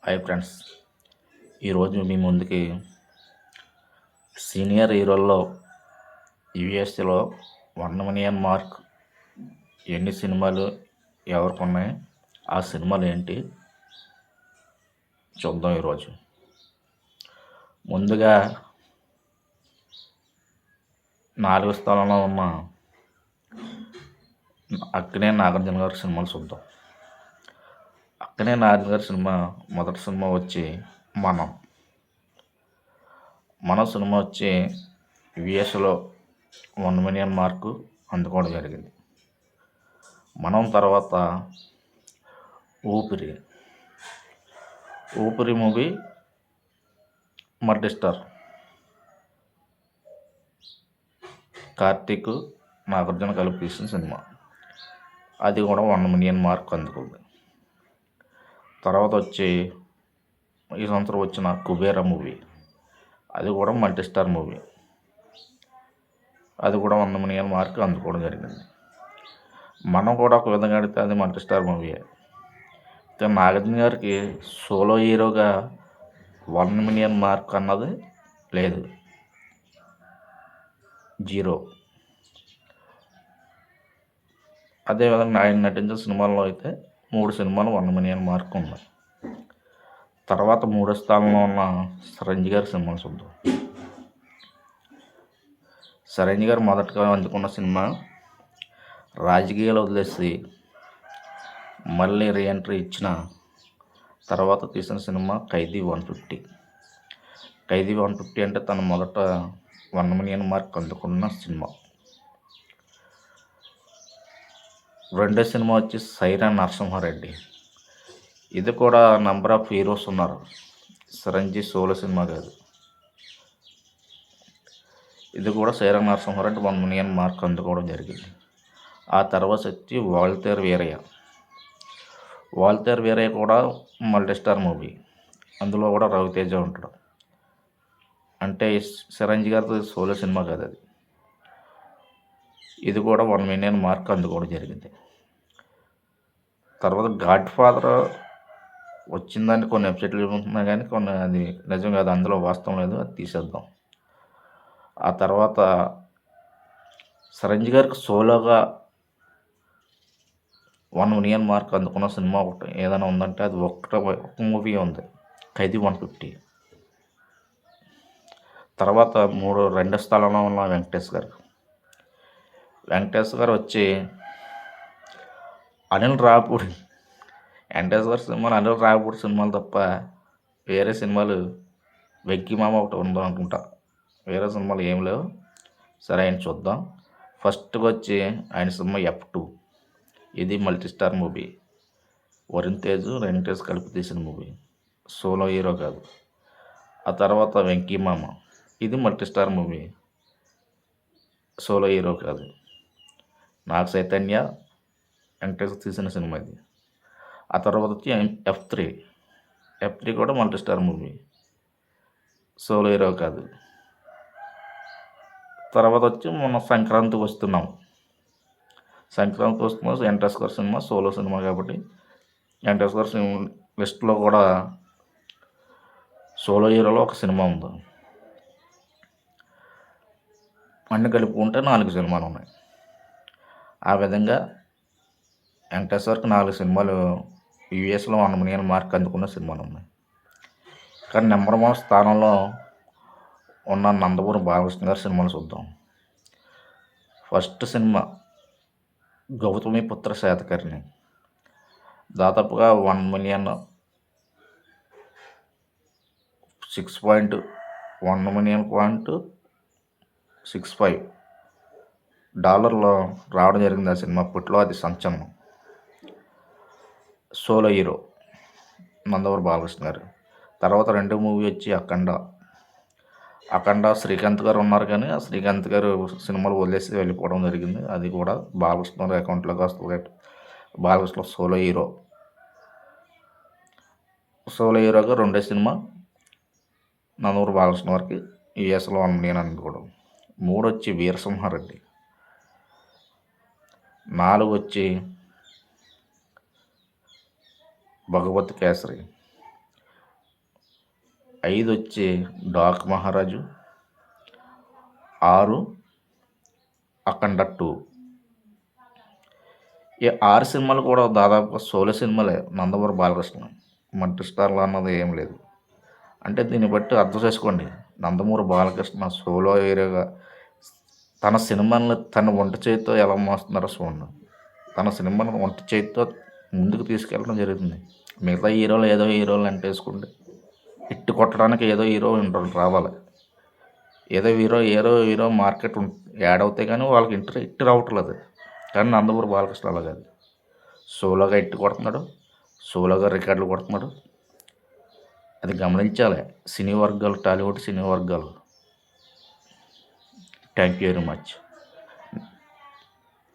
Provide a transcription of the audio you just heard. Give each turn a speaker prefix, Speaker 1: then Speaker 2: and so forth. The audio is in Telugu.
Speaker 1: హాయ్ ఫ్రెండ్స్, ఈరోజు మీ ముందుకి సీనియర్ హీరోల్లో యూఎస్ఏలో 1 మిలియన్ మార్క్ ఎన్ని సినిమాలు ఎవరికి ఉన్నాయి, ఆ సినిమాలు ఏంటి చూద్దాం. ఈరోజు ముందుగా 4వ స్థానంలో ఉన్న అక్కినే నాగార్జున గారి సినిమాలు చూద్దాం. అక్కినే నాగార్జున గారి సినిమా మొదటి సినిమా వచ్చి మన సినిమా వచ్చి యుఎస్లో 1 మిలియన్ మార్కు అందుకోవడం జరిగింది. మనం తర్వాత ఊపిరి మూవీ మల్టీస్టార్ కార్తీక్ నాగార్జున కలిపి తీసిన సినిమా, అది కూడా 1 మిలియన్ మార్క్ అందుకుంది. తర్వాత వచ్చి ఈ సంవత్సరం వచ్చిన కుబేరా మూవీ, అది కూడా మల్టీస్టార్ మూవీ, అది కూడా 1 మిలియన్ మార్క్ అందుకోవడం జరిగింది. మనం కూడా ఒక విధంగా అడిగితే అది మల్టీస్టార్ మూవీయే. నాగార్జున గారికి సోలో హీరోగా 1 మిలియన్ మార్క్ అన్నది లేదు, 0. అదేవిధంగా ఆయన నటించిన సినిమాల్లో అయితే 3 సినిమాలు 1 మిలియన్ మార్క్ ఉన్నాయి. తర్వాత 3వ స్థానంలో ఉన్న చిరంజీవి గారి సినిమాలు చూద్దాం. చిరంజీవి గారు మొదటగా అందుకున్న సినిమా రాజకీయాలు వదిలేసి మళ్ళీ రీఎంట్రీ ఇచ్చిన తర్వాత తీసిన సినిమా ఖైదీ 150. ఖైదీ 150 అంటే తన మొదట 1 మిలియన్ మార్క్ అందుకున్న సినిమా. రెండో సినిమా వచ్చి సైరా నరసింహారెడ్డి, ఇది కూడా నెంబర్ ఆఫ్ హీరోస్ ఉన్నారు, చిరంజీవి సోలో సినిమా కాదు. ఇది కూడా సైరా నరసింహారెడ్డి 1 మిలియన్ మార్క్ అందుకోవడం జరిగింది. ఆ తర్వాత వచ్చి వాల్తేరు వీరయ్య కూడా మల్టీస్టార్ మూవీ, అందులో కూడా రవితేజ ఉంటాడు. అంటే చిరంజీవి గారితో సోలో సినిమా కాదు అది. ఇది కూడా 1 మిలియన్ మార్క్ అందుకోవడం జరిగింది. తర్వాత గాడ్ ఫాదర్ వచ్చిందని కొన్ని వెబ్సైట్లు చెబుతున్నాయి, కానీ కొన్ని అది నిజం కాదు, అందులో వాస్తవం లేదు, అది తీసేద్దాం. ఆ తర్వాత చిరంజీవి గారికి సోలోగా 1 మిలియన్ మార్క్ అందుకున్న సినిమా ఒకటి ఏదైనా ఉందంటే అది ఒక మూవీ ఉంది, ఖైదీ 150. తర్వాత రెండో స్థానంలో ఉన్న వెంకటేష్ గారు వచ్చి అనిల్ రావిపూడి సినిమాలు తప్ప వేరే సినిమాలు వెంకీమామ ఒకటి ఉందో అనుకుంటా, వేరే సినిమాలు ఏం లేవు. సరే, ఆయన చూద్దాం. ఫస్ట్గా వచ్చి ఆయన సినిమా F2, ఇది మల్టీస్టార్ మూవీ, వరుణ్ తేజ్ వెంకటేష్ కలిపి తీసిన మూవీ, సోలో హీరో కాదు. ఆ తర్వాత వెంకీమామ, ఇది మల్టీస్టార్ మూవీ, సోలో హీరో కాదు, నాగ చైతన్య వెంకటేష్ తీసిన సినిమా ఇది. ఆ తర్వాత వచ్చి F3 కూడా మల్టీస్టార్ మూవీ, సోలో హీరో కాదు. తర్వాత వచ్చి మొన్న సంక్రాంతికి వస్తున్నాం, వెంకటేష్ గారి సినిమా సోలో సినిమా కాబట్టి వెంకటేష్ గారి లిస్టులో కూడా సోలో హీరోలో ఒక సినిమా ఉంది. అన్ని కలుపుకుంటే 4 సినిమాలు ఉన్నాయి. ఆ విధంగా వెంకటేష్ గారికి 4 సినిమాలు యూఎస్లో 1 మిలియన్ మార్క్ అందుకున్న సినిమాలు ఉన్నాయి. కానీ నెంబర్ 1 స్థానంలో ఉన్న నందమూరి బాలకృష్ణ గారి సినిమాలు చూద్దాం. ఫస్ట్ సినిమా గౌతమిపుత్ర శాతకర్ణి, దాదాపుగా 1,6.65 డాలర్లో రావడం జరిగింది. ఆ సినిమా అప్పట్లో అది సంచలనం. సోలో హీరో నందమూరి బాలకృష్ణ గారు. తర్వాత రెండో మూవీ వచ్చి అఖండ శ్రీకాంత్ గారు ఉన్నారు, కానీ ఆ శ్రీకాంత్ గారు సినిమాలు వదిలేసి వెళ్ళిపోవడం జరిగింది. అది కూడా బాలకృష్ణ గారి అకౌంట్లోకి వస్తుంది. బాలకృష్ణ సోలో హీరోగా రెండో సినిమా నందమూరి బాలకృష్ణ గారికి యూఎస్లో 1 మిలియన్ అందుకోవడం. 3 వచ్చి వీరసింహారెడ్డి. 4 వచ్చి భగవత్ కేసరి. 5 వచ్చి డాక్ మహారాజు, 6 అఖండ 2. ఈ 6 సినిమాలు కూడా దాదాపుగా సోలో సినిమాలే. నందమూరి బాలకృష్ణ మల్టీ స్టార్లు అన్నది ఏం లేదు. అంటే దీన్ని బట్టి అర్థం చేసుకోండి, నందమూరి బాలకృష్ణ సోలో హీరోగా తన సినిమాని తన ఒంట చేతితో ఎలా మోస్తున్నారో చూడండి. తన సినిమాని ఒంట చేతితో ముందుకు తీసుకెళ్ళడం జరుగుతుంది. మిగతా హీరోలు ఏదో హీరోలు అంటేసుకుంటే హిట్ కొట్టడానికి ఏదో హీరో రావాలి. ఏదో హీరో మార్కెట్ యాడ్ అవుతాయి కానీ వాళ్ళకి హిట్ రావట్లేదు. కానీ నందమూరి బాలకృష్ణ అలా కాదు, సోలోగా హిట్ కొడుతున్నాడు, సోలోగా రికార్డులు కొడుతున్నాడు. అది గమనించాలి సినీ వర్గాలు, టాలీవుడ్ సినీ వర్గాలు. Thank you very much.